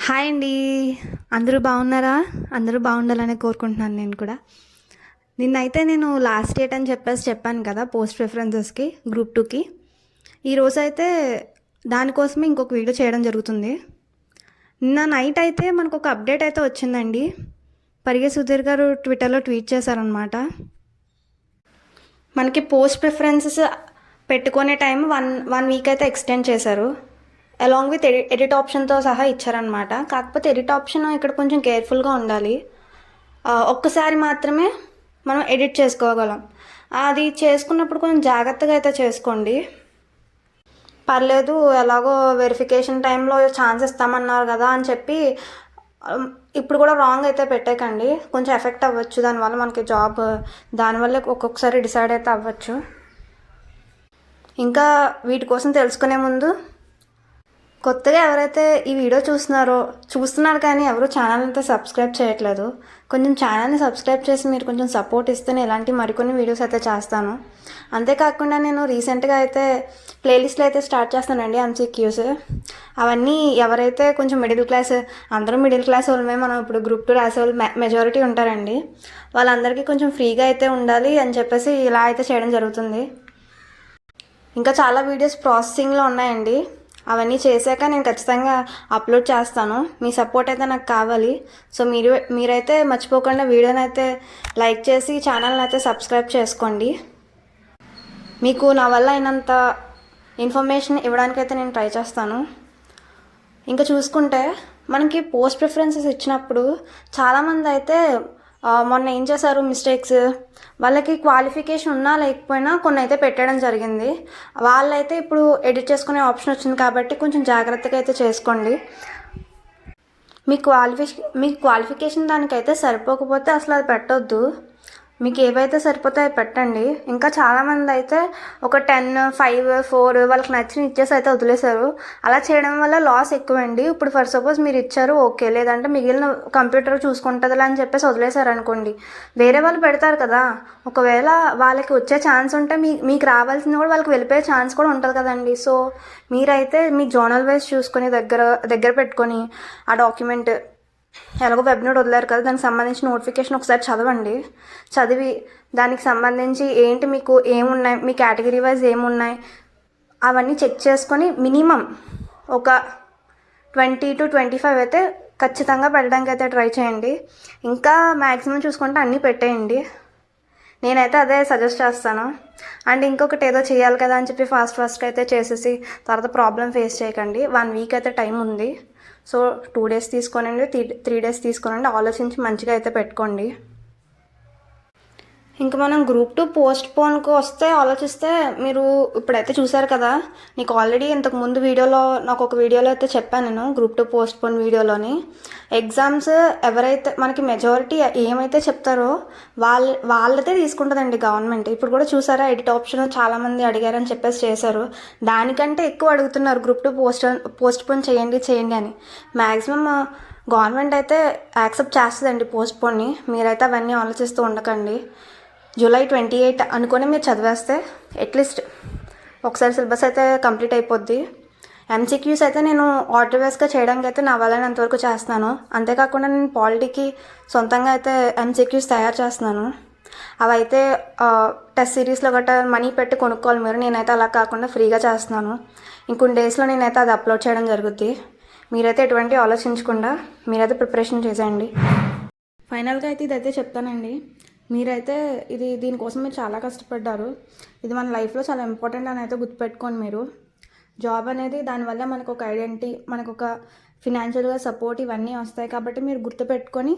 Hi అండి. అందరూ బాగున్నారా? అందరూ బాగుండాలని కోరుకుంటున్నాను నేను కూడా. నిన్నైతే నేను లాస్ట్ డేట్ అని చెప్పాను కదా పోస్ట్ ప్రిఫరెన్సెస్కి గ్రూప్ 2కి. ఈరోజైతే దానికోసమే ఇంకొక వీడియో చేయడం జరుగుతుంది. నిన్న నైట్ అయితే మనకు ఒక అప్డేట్ అయితే వచ్చిందండి. పరిగే సుధీర్ గారు ట్విట్టర్లో ట్వీట్ చేశారనమాట. మనకి పోస్ట్ ప్రిఫరెన్సెస్ పెట్టుకునే టైం వన్ వీక్ అయితే ఎక్స్టెండ్ చేశారు. అలాంగ్ విత్ ఎడిట్ ఆప్షన్తో సహా ఇచ్చారనమాట. కాకపోతే ఎడిట్ ఆప్షన్ ఇక్కడ కొంచెం కేర్ఫుల్గా ఉండాలి. ఒక్కసారి మాత్రమే మనం ఎడిట్ చేసుకోగలం. అది చేసుకున్నప్పుడు కొంచెం జాగ్రత్తగా అయితే చేసుకోండి. పర్లేదు, ఎలాగో వెరిఫికేషన్ టైంలో ఛాన్స్ ఇస్తామన్నారు కదా అని చెప్పి ఇప్పుడు కూడా రాంగ్ అయితే పెట్టేకండి. కొంచెం ఎఫెక్ట్ అవ్వచ్చు దానివల్ల మనకి జాబ్. దానివల్ల ఒక్కొక్కసారి డిసైడ్ అయితే అవ్వచ్చు. ఇంకా వీటి కోసం తెలుసుకునే ముందు కొత్తగా ఎవరైతే ఈ వీడియో చూస్తున్నారు కానీ ఎవరు ఛానల్ అంతా సబ్స్క్రైబ్ చేయట్లేదు, కొంచెం ఛానల్ని సబ్స్క్రైబ్ చేసి మీరు కొంచెం సపోర్ట్ ఇస్తేనే ఇలాంటి మరికొన్ని వీడియోస్ అయితే చేస్తాను. అంతేకాకుండా నేను రీసెంట్గా అయితే ప్లేలిస్ట్లు అయితే స్టార్ట్ చేస్తానండి MCQs. అవన్నీ ఎవరైతే కొంచెం మిడిల్ క్లాస్, అందరూ మిడిల్ క్లాస్ వాళ్ళమే, మనం ఇప్పుడు గ్రూప్ 2 రాసే వాళ్ళు మెజారిటీ ఉంటారండి. వాళ్ళందరికీ కొంచెం ఫ్రీగా అయితే ఉండాలి అని చెప్పేసి ఇలా అయితే చేయడం జరుగుతుంది. ఇంకా చాలా వీడియోస్ ప్రాసెసింగ్లో ఉన్నాయండి. అవన్నీ చేశాక నేను ఖచ్చితంగా అప్లోడ్ చేస్తాను. మీ సపోర్ట్ అయితే నాకు కావాలి. సో మీరైతే మర్చిపోకుండా వీడియోని అయితే లైక్ చేసి ఛానల్ని అయితే సబ్స్క్రైబ్ చేసుకోండి. మీకు నా వల్ల అయినంత ఇన్ఫర్మేషన్ ఇవ్వడానికైతే నేను ట్రై చేస్తాను. ఇంకా చూసుకుంటే మనకి పోస్ట్ ప్రిఫరెన్సెస్ ఇచ్చినప్పుడు చాలామంది అయితే మొన్న ఏం చేశారు మిస్టేక్స్, వాళ్ళకి క్వాలిఫికేషన్ ఉన్నా లేకపోయినా కొన్ని అయితే పెట్టడం జరిగింది. వాళ్ళైతే ఇప్పుడు ఎడిట్ చేసుకునే ఆప్షన్ వచ్చింది కాబట్టి కొంచెం జాగ్రత్తగా అయితే చేసుకోండి. మీ క్వాలిఫికేషన్ దానికైతే సరిపోకపోతే అసలు అది పెట్టొద్దు. మీకు ఏవైతే సరిపోతాయో పెట్టండి. ఇంకా చాలామంది అయితే ఒక 10, 5, 4 వాళ్ళకి నచ్చిన ఇచ్చేసి అయితే వదిలేశారు. అలా చేయడం వల్ల లాస్ ఎక్కువండి. ఇప్పుడు ఫర్ సపోజ్ మీరు ఇచ్చారు ఓకే, లేదంటే మిగిలిన కంప్యూటర్ చూసుకుంటుందిలే అని చెప్పేసి వదిలేశారు అనుకోండి, వేరే వాళ్ళు పెడతారు కదా. ఒకవేళ వాళ్ళకి వచ్చే ఛాన్స్ ఉంటే మీకు రావాల్సింది కూడా వాళ్ళకి వెళ్ళిపోయే ఛాన్స్ కూడా ఉంటుంది కదండి. సో మీరైతే మీ జోనల్ వైజ్ చూసుకొని దగ్గర పెట్టుకొని ఆ డాక్యుమెంట్ ఎలాగో వెబ్ నోట్ వదిలేరు కదా, దానికి సంబంధించిన నోటిఫికేషన్ ఒకసారి చదివి దానికి సంబంధించి ఏంటి మీకు ఏమున్నాయి, మీ కేటగిరీ వైజ్ ఏమున్నాయి అవన్నీ చెక్ చేసుకొని మినిమం ఒక 20 to 25 అయితే ఖచ్చితంగా పెట్టడానికి అయితే ట్రై చేయండి. ఇంకా మ్యాక్సిమం చూసుకుంటే అన్నీ పెట్టేయండి. నేనైతే అదే సజెస్ట్ చేస్తాను. అండ్ ఇంకొకటి ఏదో చేయాలి కదా అని చెప్పి ఫాస్ట్గా అయితే చేసేసి తర్వాత ప్రాబ్లం ఫేస్ చేయకండి. 1 వీక్ అయితే టైం ఉంది. సో 2 days తీసుకోనండి, 3 days తీసుకోనండి, ఆలోచించి మంచిగా అయితే పెట్టుకోండి. ఇంకా మనం గ్రూప్ 2 పోస్ట్ పోన్కి ఆలోచిస్తే మీరు ఇప్పుడైతే చూసారు కదా, నీకు ఆల్రెడీ ఇంతకుముందు నాకు ఒక వీడియోలో అయితే చెప్పాను నేను గ్రూప్ 2 పోస్ట్ పోన్ వీడియోలోని. ఎగ్జామ్స్ ఎవరైతే మనకి మెజారిటీ ఏమైతే చెప్తారో వాళ్ళతే తీసుకుంటుందండి గవర్నమెంట్. ఇప్పుడు కూడా చూసారా, ఎడిట్ ఆప్షన్ చాలామంది అడిగారని చెప్పేసి చేశారు. దానికంటే ఎక్కువ అడుగుతున్నారు గ్రూప్ 2 పోస్ట్ పోన్ చేయండి అని. మ్యాక్సిమం గవర్నమెంట్ అయితే యాక్సెప్ట్ చేస్తుందండి పోస్ట్ పోన్ని. మీరైతే అవన్నీ ఆలోచిస్తూ ఉండకండి. July 28 అనుకొని మీరు చదివేస్తే అట్లీస్ట్ ఒకసారి సిలబస్ అయితే కంప్లీట్ అయిపోద్ది. MCQs అయితే నేను ఆర్డర్ వైస్గా చేయడానికి అయితే నా వల్లనంతవరకు చేస్తున్నాను. అంతేకాకుండా నేను పాలిటీకి సొంతంగా అయితే MCQs తయారు చేస్తున్నాను. అవైతే టెస్ట్ సిరీస్లో గట్రా మనీ పెట్టి కొనుక్కోవాలి మీరు. నేనైతే అలా కాకుండా ఫ్రీగా చేస్తున్నాను. ఇంకొన్ని డేస్లో నేనైతే అది అప్లోడ్ చేయడం జరుగుద్ది. మీరైతే ఎటువంటి ఆలోచించకుండా మీరైతే ప్రిపరేషన్ చేసేయండి. ఫైనల్గా అయితే ఇదైతే చెప్తానండి, మీరైతే దీనికోసం మీరు చాలా కష్టపడ్డారు. ఇది మన లైఫ్లో చాలా ఇంపార్టెంట్ అని అయితే గుర్తుపెట్టుకోండి. మీరు జాబ్ అనేది దానివల్ల మనకు ఒక ఐడెంటిటీ, మనకు ఒక ఫినాన్షియల్గా సపోర్ట్ ఇవన్నీ వస్తాయి. కాబట్టి మీరు గుర్తుపెట్టుకొని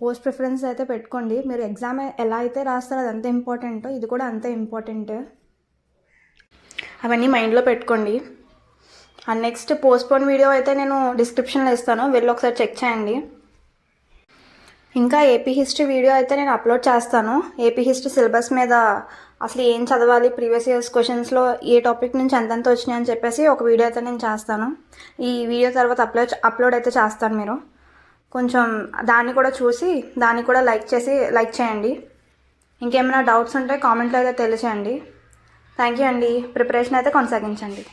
పోస్ట్ ప్రిఫరెన్స్ అయితే పెట్టుకోండి. మీరు ఎగ్జామ్ ఎలా అయితే రాస్తారో అది అంతే ఇంపార్టెంట్, ఇది కూడా అంతే ఇంపార్టెంట్. అవన్నీ మైండ్లో పెట్టుకోండి. And next post phone video అయితే నేను డిస్క్రిప్షన్లో ఇస్తాను, వెళ్ళి ఒకసారి చెక్ చేయండి. ఇంకా ఏపీ హిస్టరీ వీడియో అయితే నేను అప్లోడ్ చేస్తాను. ఏపీ హిస్టరీ సిలబస్ మీద అసలు ఏం చదవాలి, ప్రీవియస్ ఇయర్స్ క్వశ్చన్స్లో ఏ టాపిక్ నుంచి ఎంతెంత వచ్చినాయి అని చెప్పేసి ఒక వీడియో అయితే నేను చేస్తాను. ఈ వీడియో తర్వాత అప్లోడ్ అయితే చేస్తాను. మీరు కొంచెం దాన్ని కూడా చూసి దాన్ని కూడా లైక్ చేయండి. ఇంకేమైనా డౌట్స్ ఉంటే కామెంట్లో అయితే తెలియచేయండి. థ్యాంక్ యూ అండి. ప్రిపరేషన్ అయితే కొనసాగించండి.